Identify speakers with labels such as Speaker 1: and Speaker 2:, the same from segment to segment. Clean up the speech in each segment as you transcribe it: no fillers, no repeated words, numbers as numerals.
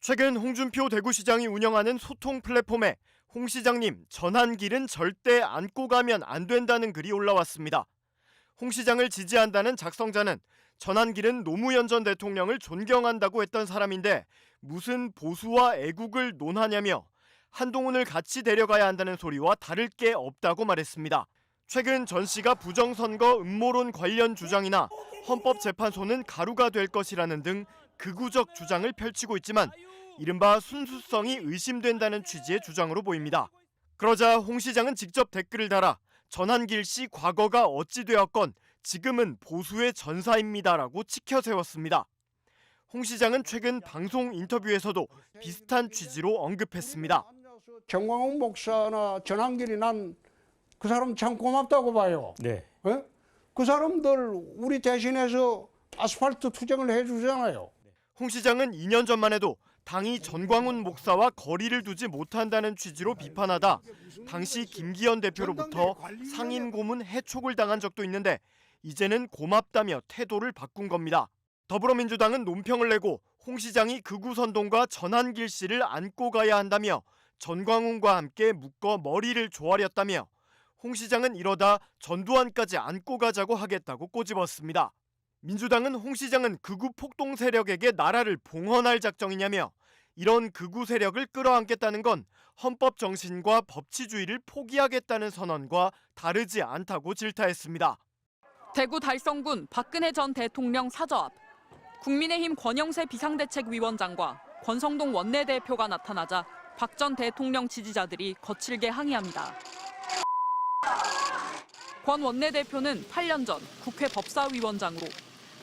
Speaker 1: 최근 홍준표 대구시장이 운영하는 소통 플랫폼에 홍 시장님 전환길은 절대 안고 가면 안 된다는 글이 올라왔습니다. 홍 시장을 지지한다는 작성자는 전환길은 노무현 전 대통령을 존경한다고 했던 사람인데 무슨 보수와 애국을 논하냐며 한동훈을 같이 데려가야 한다는 소리와 다를 게 없다고 말했습니다. 최근 전 씨가 부정선거 음모론 관련 주장이나 헌법재판소는 가루가 될 것이라는 등 극우적 주장을 펼치고 있지만 이른바 순수성이 의심된다는 취지의 주장으로 보입니다. 그러자 홍 시장은 직접 댓글을 달아 전환길 씨 과거가 어찌 되었건 지금은 보수의 전사입니다라고 치켜세웠습니다. 홍 시장은 최근 방송 인터뷰에서도 비슷한 취지로 언급했습니다.
Speaker 2: 정광훈 목사나 전환길이 난 그 사람 참 고맙다고 봐요.
Speaker 3: 네.
Speaker 2: 예? 그 사람들 우리 대신해서 아스팔트 투쟁을 해주잖아요.
Speaker 1: 홍 시장은 2년 전만 해도 당이 전광훈 목사와 거리를 두지 못한다는 취지로 비판하다 당시 김기현 대표로부터 상인 고문 해촉을 당한 적도 있는데 이제는 고맙다며 태도를 바꾼 겁니다. 더불어민주당은 논평을 내고 홍 시장이 극우 선동과 전환길 씨를 안고 가야 한다며 전광훈과 함께 묶어 머리를 조아렸다며 홍 시장은 이러다 전두환까지 안고 가자고 하겠다고 꼬집었습니다. 민주당은 홍 시장은 극우 폭동 세력에게 나라를 봉헌할 작정이냐며 이런 극우 세력을 끌어안겠다는 건 헌법 정신과 법치주의를 포기하겠다는 선언과 다르지 않다고 질타했습니다.
Speaker 4: 대구 달성군 박근혜 전 대통령 사저 앞 국민의힘 권영세 비상대책위원장과 권성동 원내대표가 나타나자 박 전 대통령 지지자들이 거칠게 항의합니다. 권 원내대표는 8년 전 국회 법사위원장으로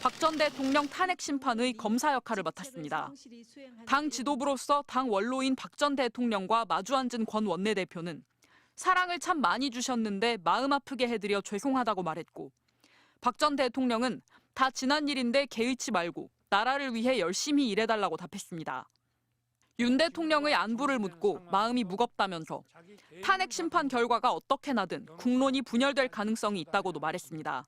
Speaker 4: 박 전 대통령 탄핵 심판의 검사 역할을 맡았습니다. 당 지도부로서 당 원로인 박 전 대통령과 마주 앉은 권 원내대표는 사랑을 참 많이 주셨는데 마음 아프게 해드려 죄송하다고 말했고 박 전 대통령은 다 지난 일인데 개의치 말고 나라를 위해 열심히 일해달라고 답했습니다. 윤 대통령의 안부를 묻고 마음이 무겁다면서 탄핵 심판 결과가 어떻게 나든 국론이 분열될 가능성이 있다고도 말했습니다.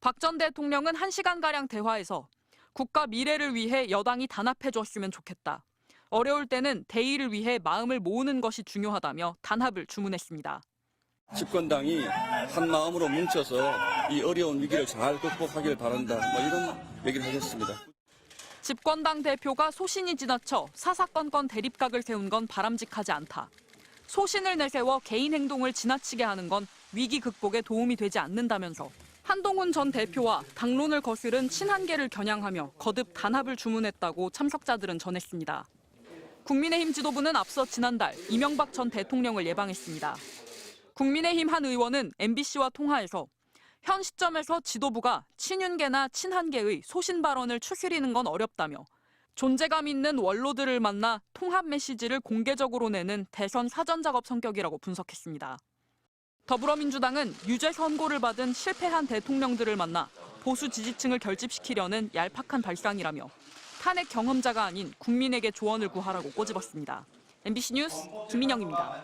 Speaker 4: 박 전 대통령은 1시간가량 대화에서 국가 미래를 위해 여당이 단합해 줬으면 좋겠다. 어려울 때는 대의를 위해 마음을 모으는 것이 중요하다며 단합을 주문했습니다.
Speaker 5: 집권당이 한 마음으로 뭉쳐서 이 어려운 위기를 잘 극복하길 바란다. 이런 얘기를 하셨습니다.
Speaker 4: 집권당 대표가 소신이 지나쳐 사사건건 대립각을 세운 건 바람직하지 않다. 소신을 내세워 개인 행동을 지나치게 하는 건 위기 극복에 도움이 되지 않는다면서 한동훈 전 대표와 당론을 거스른 친한계를 겨냥하며 거듭 단합을 주문했다고 참석자들은 전했습니다. 국민의힘 지도부는 앞서 지난달 이명박 전 대통령을 예방했습니다. 국민의힘 한 의원은 MBC와 통화에서 현 시점에서 지도부가 친윤계나 친한계의 소신 발언을 추스리는 건 어렵다며 존재감 있는 원로들을 만나 통합 메시지를 공개적으로 내는 대선 사전 작업 성격이라고 분석했습니다. 더불어민주당은 유죄 선고를 받은 실패한 대통령들을 만나 보수 지지층을 결집시키려는 얄팍한 발상이라며 탄핵 경험자가 아닌 국민에게 조언을 구하라고 꼬집었습니다. MBC 뉴스 김민영입니다.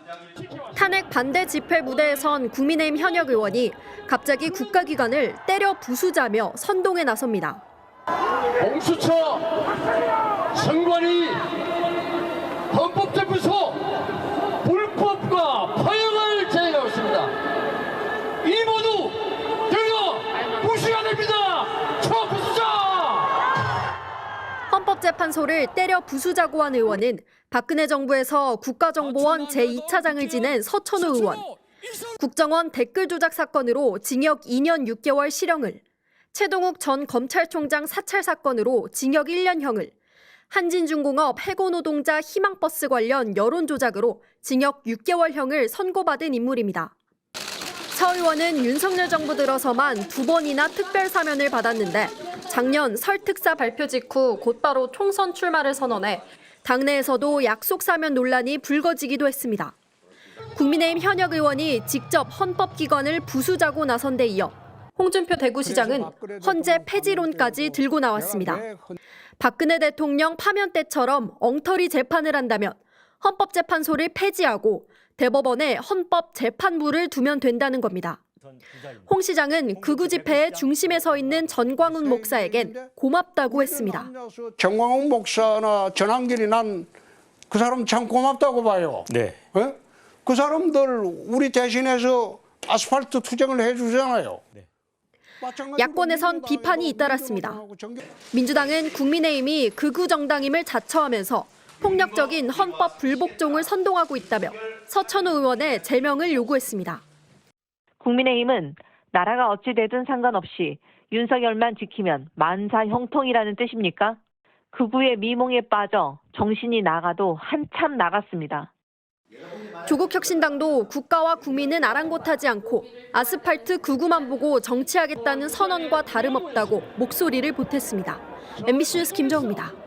Speaker 6: 탄핵 반대 집회 무대에 선 국민의힘 현역 의원이 갑자기 국가기관을 때려 부수자며 선동에 나섭니다.
Speaker 7: 공수처, 선관위, 헌법재판소 불법과 파행을 제기하고 있습니다. 이 모두 때려 부수셔야 됩니다. 저 부수자!
Speaker 6: 헌법재판소를 때려 부수자고 한 의원은 박근혜 정부에서 국가정보원 제2차장을 지낸 서천호 의원, 국정원 댓글 조작 사건으로 징역 2년 6개월 실형을, 최동욱 전 검찰총장 사찰 사건으로 징역 1년형을, 한진중공업 해고 노동자 희망버스 관련 여론 조작으로 징역 6개월형을 선고받은 인물입니다. 서 의원은 윤석열 정부 들어서만 2번이나 특별 사면을 받았는데 작년 설 특사 발표 직후 곧바로 총선 출마를 선언해 당내에서도 약속 사면 논란이 불거지기도 했습니다. 국민의힘 현역 의원이 직접 헌법기관을 부수자고 나선 데 이어 홍준표 대구시장은 헌재 폐지론까지 들고 나왔습니다. 박근혜 대통령 파면 때처럼 엉터리 재판을 한다면 헌법재판소를 폐지하고 대법원에 헌법재판부를 두면 된다는 겁니다. 홍 시장은 극우 집회의 중심에 서 있는 전광훈 목사에겐 고맙다고 했습니다.
Speaker 2: 정광훈 목사나 전한길이 난 그 사람 참 고맙다고 봐요.
Speaker 3: 네.
Speaker 2: 예? 그 사람들 우리 대신해서 아스팔트 투쟁을 해주잖아요.
Speaker 6: 야권에선 비판이 잇따랐습니다. 민주당은 국민의힘이 극우 정당임을 자처하면서 폭력적인 헌법 불복종을 선동하고 있다며 서천호 의원의 제명을 요구했습니다.
Speaker 8: 국민의힘은 나라가 어찌 되든 상관없이 윤석열만 지키면 만사 형통이라는 뜻입니까? 극우의 미몽에 빠져 정신이 나가도 한참 나갔습니다.
Speaker 6: 조국혁신당도 국가와 국민은 아랑곳하지 않고 아스팔트 극우만 보고 정치하겠다는 선언과 다름없다고 목소리를 보탰습니다. MBC 뉴스 김정우입니다.